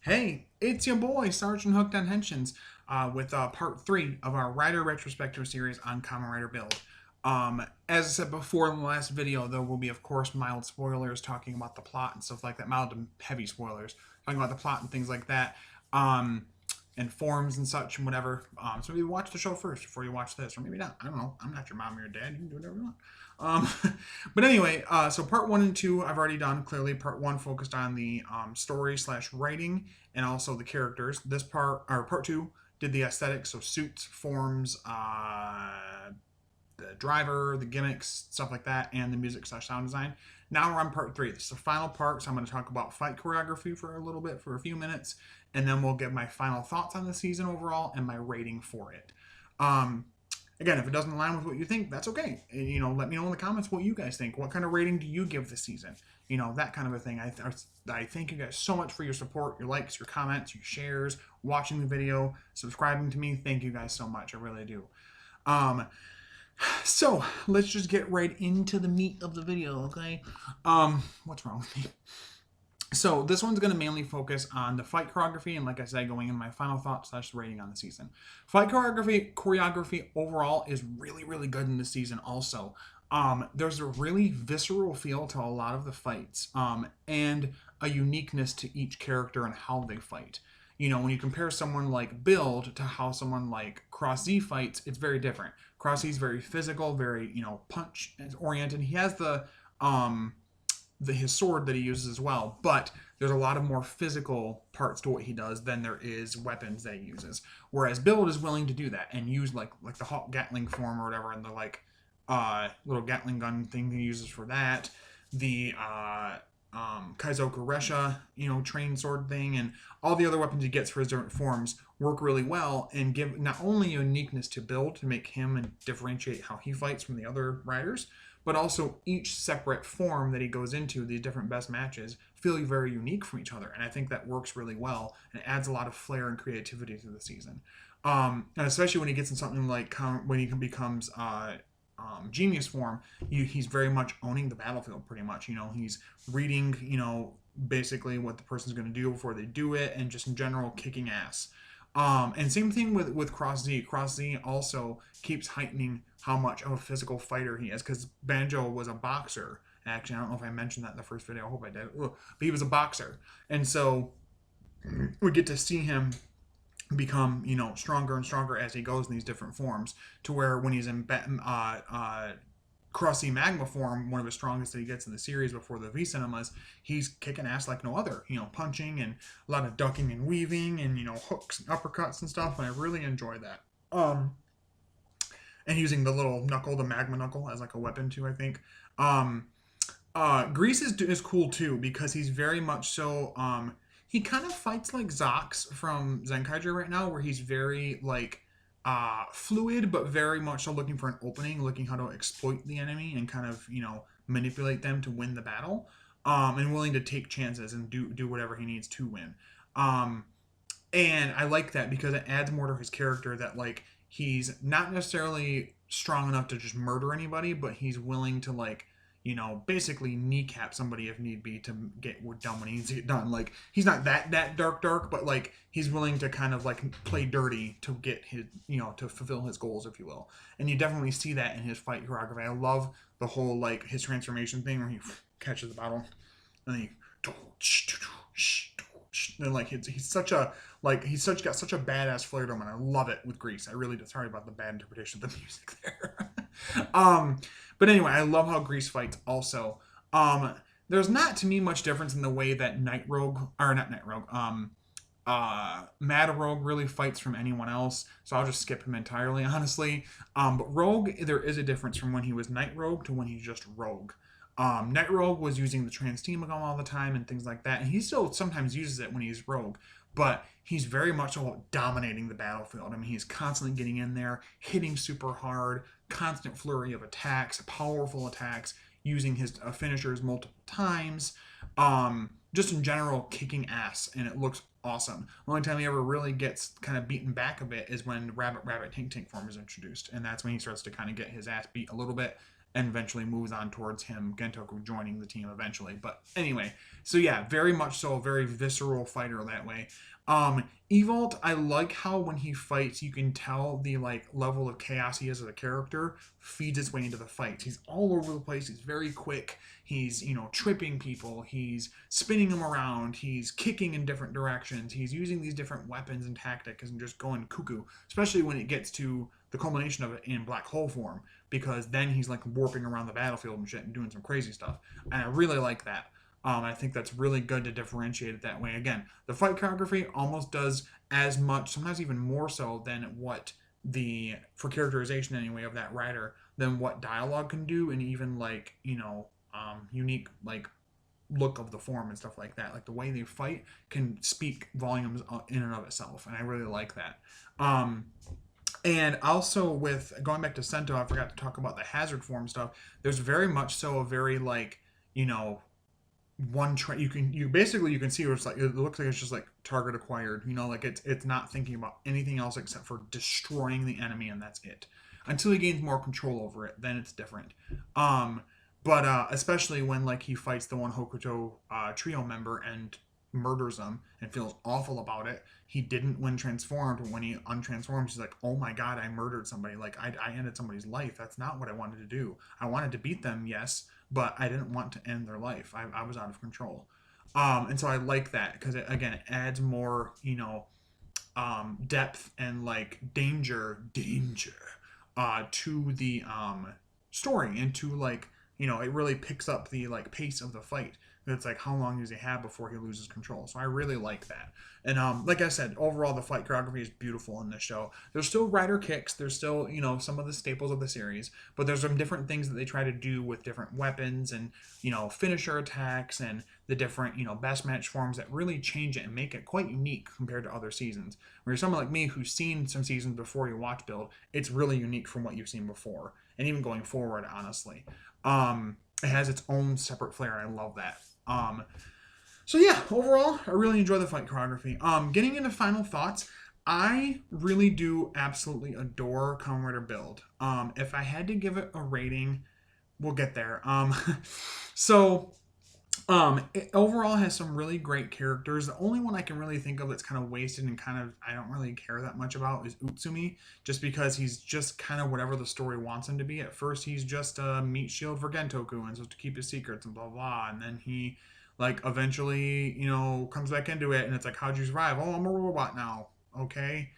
Hey, it's your boy, Sergeant Hooked on Henshins, with part 3 of our Rider Retrospective series on Kamen Rider Build. As I said before in the last video, there will be, of course, mild spoilers talking about the plot and stuff like that. Mild to heavy spoilers, talking about the plot and things like that. And forms and such and whatever. So maybe watch the show first before you watch this, or maybe not. I don't know. I'm not your mom or your dad. You can do whatever you want. But anyway, so part 1 and 2 I've already done. Clearly, part 1 focused on the story slash writing and also the characters. This part 2 did the aesthetics, so suits, forms, the driver, the gimmicks, stuff like that, and the music slash sound design. Now we're on part 3. This is the final part, so I'm going to talk about fight choreography for a little bit, for a few minutes, and then we'll give my final thoughts on the season overall and my rating for it. Again, if it doesn't align with what you think, that's okay. Let me know in the comments what you guys think. What kind of rating do you give this season? That kind of a thing. I thank you guys so much for your support, your likes, your comments, your shares, watching the video, subscribing to me. Thank you guys so much. I really do. So let's just get right into the meat of the video, okay? What's wrong with me? So this one's going to mainly focus on the fight choreography, and like I said, going in my final thoughts slash rating on the season. Fight choreography overall is really, really good in the season also. There's a really visceral feel to a lot of the fights, and a uniqueness to each character and how they fight. When you compare someone like Build to how someone like Cross Z fights, it's very different. Cross Z is very physical, very, punch oriented. He has his sword that he uses as well, but there's a lot of more physical parts to what he does than there is weapons that he uses. Whereas Build is willing to do that and use like the Hawk Gatling form or whatever, and the little Gatling gun thing he uses for that. The Kaizoku Resha, train sword thing, and all the other weapons he gets for his different forms work really well and give not only uniqueness to Build to make him and differentiate how he fights from the other riders, but also each separate form that he goes into, these different best matches, feel very unique from each other. And I think that works really well and it adds a lot of flair and creativity to the season. And especially when he gets in something like when he becomes genius form, he's very much owning the battlefield pretty much. He's reading, basically what the person's going to do before they do it, and just in general kicking ass. And same thing with Cross Z. Cross Z also keeps heightening how much of a physical fighter he is, because Banjo was a boxer. Actually, I don't know if I mentioned that in the first video. I hope I did. But he was a boxer. And so we get to see him become, stronger and stronger as he goes in these different forms, to where when he's in Cross Z Magma form, one of the strongest that he gets in the series before the V Cinemas, he's kicking ass like no other, punching and a lot of ducking and weaving and, hooks and uppercuts and stuff, and I really enjoy that. And using the little knuckle, the magma knuckle, as like a weapon too, I think. Grease is cool too, because he's very much so, he kind of fights like Zox from Zenkaiger right now, where he's very like fluid, but very much so looking for an opening, looking how to exploit the enemy and kind of, manipulate them to win the battle, and willing to take chances and do whatever he needs to win. And I like that because it adds more to his character, that like he's not necessarily strong enough to just murder anybody, but he's willing to like, basically kneecap somebody if need be to get done when he needs to get done. Like, he's not that dark, but like he's willing to kind of like play dirty to get his, to fulfill his goals, if you will. And you definitely see that in his fight choreography. I love the whole like his transformation thing where he catches the bottle and then he and like he's got such a badass flair to him, and I love it with Grease. I really do. Sorry about the bad interpretation of the music there. But anyway, I love how Grease fights also. There's not to me much difference in the way that Mad Rogue really fights from anyone else, so I'll just skip him entirely, honestly. But Rogue, there is a difference from when he was Night Rogue to when he's just Rogue. Night Rogue was using the trans team all the time and things like that, and he still sometimes uses it when he's Rogue, but he's very much about dominating the battlefield. I mean, he's constantly getting in there, hitting super hard, constant flurry of attacks, powerful attacks, using his finishers multiple times, just in general kicking ass, and it looks awesome. The only time he ever really gets kind of beaten back a bit is when Rabbit Tank form is introduced, and that's when he starts to kind of get his ass beat a little bit, and eventually moves on towards him, Gentoku, joining the team eventually. But anyway, so yeah, very much so, a very visceral fighter that way. Evolt, I like how when he fights, you can tell the like level of chaos he is as a character feeds its way into the fights. He's all over the place. He's very quick. He's, tripping people. He's spinning them around. He's kicking in different directions. He's using these different weapons and tactics and just going cuckoo, especially when it gets to the culmination of it in black hole form, because then he's like warping around the battlefield and shit and doing some crazy stuff. And I really like that. I think that's really good to differentiate it that way. Again, the fight choreography almost does as much, sometimes even more so, than what for characterization anyway, of that rider, than what dialogue can do, and even like, unique like look of the form and stuff like that. Like the way they fight can speak volumes in and of itself, and I really like that. And also with going back to Sento, I forgot to talk about the hazard form stuff. There's very much so a very like, one you can see where it's like, it looks like it's just like target acquired, like it's not thinking about anything else except for destroying the enemy, and that's it. Until he gains more control over it, then it's different. But especially when like he fights the one Hokuto trio member and murders him and feels awful about it. He didn't when transformed. When he untransforms, he's like, oh my god, I murdered somebody. Like I ended somebody's life. That's not what I wanted to do. I wanted to beat them, yes, but I didn't want to end their life. I was out of control. And so I like that because it adds more, depth and like danger to the story, and to like, it really picks up the like pace of the fight. It's like, how long does he have before he loses control? So I really like that. And like I said, overall the fight choreography is beautiful in this show. There's still rider kicks. There's still, some of the staples of the series. But there's some different things that they try to do with different weapons and, finisher attacks and the different, best match forms that really change it and make it quite unique compared to other seasons. Where you're someone like me who's seen some seasons before you watch Build, it's really unique from what you've seen before. And even going forward, honestly. It has its own separate flair, and I love that. So yeah, overall, I really enjoy the fight choreography. Getting into final thoughts, I really do absolutely adore Kamen Rider Build. If I had to give it a rating, we'll get there. So it overall has some really great characters. The only one I can really think of that's kind of wasted and kind of I don't really care that much about is Utsumi, just because he's just kind of whatever the story wants him to be. At first, he's just a meat shield for Gentoku and supposed to keep his secrets and blah blah, and then he like eventually comes back into it, and it's like, how'd you survive? Oh, I'm a robot now. Okay.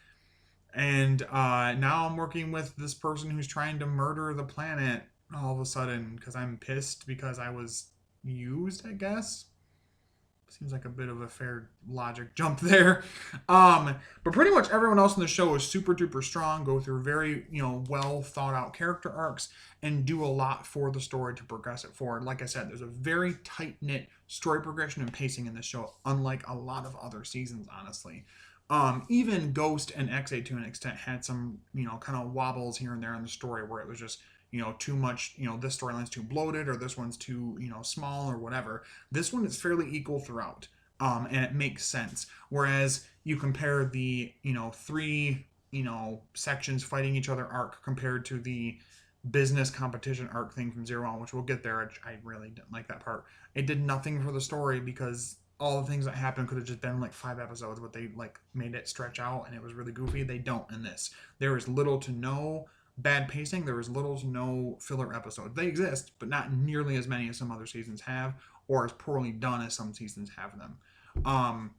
And now I'm working with this person who's trying to murder the planet all of a sudden because I'm pissed because I was used, I guess. Seems like a bit of a fair logic jump there. But pretty much everyone else in the show is super duper strong, go through very, well thought out character arcs, and do a lot for the story to progress it forward. Like I said, there's a very tight knit story progression and pacing in this show, unlike a lot of other seasons, honestly. Even Ghost and XA to an extent had some, kind of wobbles here and there in the story where it was just, too much, this storyline's too bloated or this one's too, small or whatever. This one is fairly equal throughout. And it makes sense. Whereas you compare the, three, sections fighting each other arc compared to the business competition arc thing from Zero On, which we'll get there. I really didn't like that part. It did nothing for the story because all the things that happened could have just been like 5 episodes, but they like made it stretch out and it was really goofy. They don't in this. There is little to no bad pacing. There is little to no filler episodes. They exist, but not nearly as many as some other seasons have, or as poorly done as some seasons have them.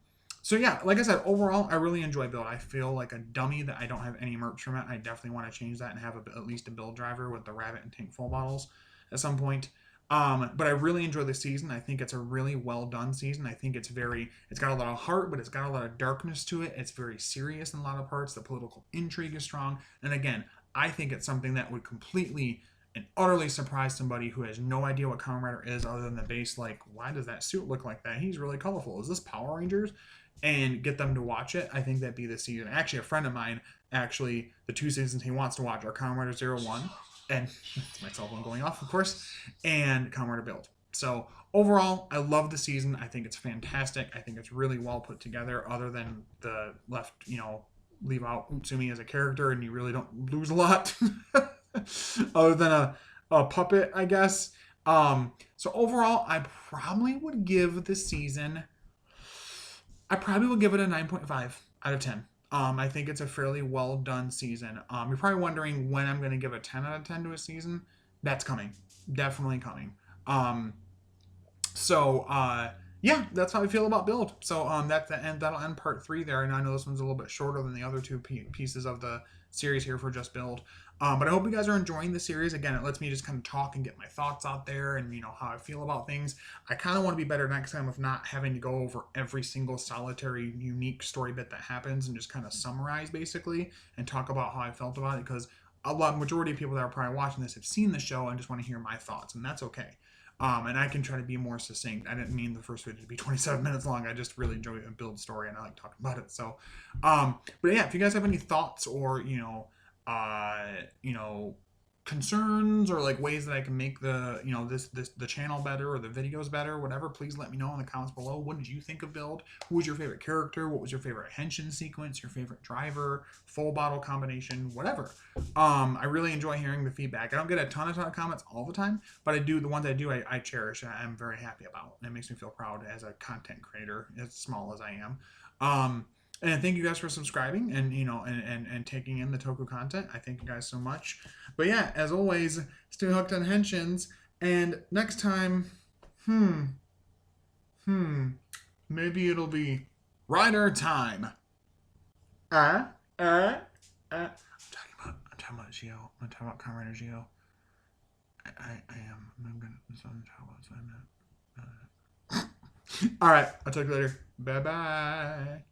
So yeah, like I said, overall, I really enjoy Build. I feel like a dummy that I don't have any merch from it. I definitely want to change that and have at least a Build driver with the Rabbit and Tank full bottles at some point. But I really enjoy the season. I think it's a really well done season. I think it's got a lot of heart, but it's got a lot of darkness to it. It's very serious in a lot of parts. The political intrigue is strong. And again, I think it's something that would completely and utterly surprise somebody who has no idea what Kamen Rider is other than the base, like, why does that suit look like that? He's really colorful. Is this Power Rangers? And get them to watch it. I think that'd be the season. Actually, a friend of mine, the 2 seasons he wants to watch are Kamen Rider 01, and that's my cell phone going off, of course, and Kamen Rider Build. So overall, I love the season. I think it's fantastic. I think it's really well put together, other than the leave out Utsumi as a character, and you really don't lose a lot. Other than puppet, I guess. So overall, I probably would give it a 9.5 out of 10. I think it's a fairly well done season. You're probably wondering when I'm going to give a 10 out of 10 to a season. That's coming. Definitely coming. Um, so yeah, that's how I feel about Build. So that's the end. That'll end part three there. And I know this one's a little bit shorter than the other two pieces of the series here for Just Build. But I hope you guys are enjoying the series. Again, it lets me just kind of talk and get my thoughts out there, and how I feel about things. I kind of want to be better next time of not having to go over every single solitary, unique story bit that happens and just kind of summarize basically and talk about how I felt about it, because majority of people that are probably watching this have seen the show and just want to hear my thoughts, and that's okay. And I can try to be more succinct. I didn't mean the first video to be 27 minutes long. I just really enjoy a Build story and I like talking about it. So, but yeah, if you guys have any thoughts or, uh, you know, concerns or like ways that I can make the channel better or the videos better, whatever, please let me know in the comments below. What did you think of Build? Who was your favorite character? What was your favorite henshin sequence? Your favorite driver? Full bottle combination? Whatever. I really enjoy hearing the feedback. I don't get a ton of comments all the time, but I do. The ones I do, I cherish. I'm very happy about. And it makes me feel proud as a content creator, as small as I am. And thank you guys for subscribing and and taking in the Toku content. I thank you guys so much. But yeah, as always, stay hooked on henshins. And next time, hmm, maybe it'll be Rider time. Uh, uh, I'm talking about Geo. I'm talking about Kamen Rider Geo. I am. I'm gonna. So I'm talking about. All right. I'll talk to you later. Bye bye.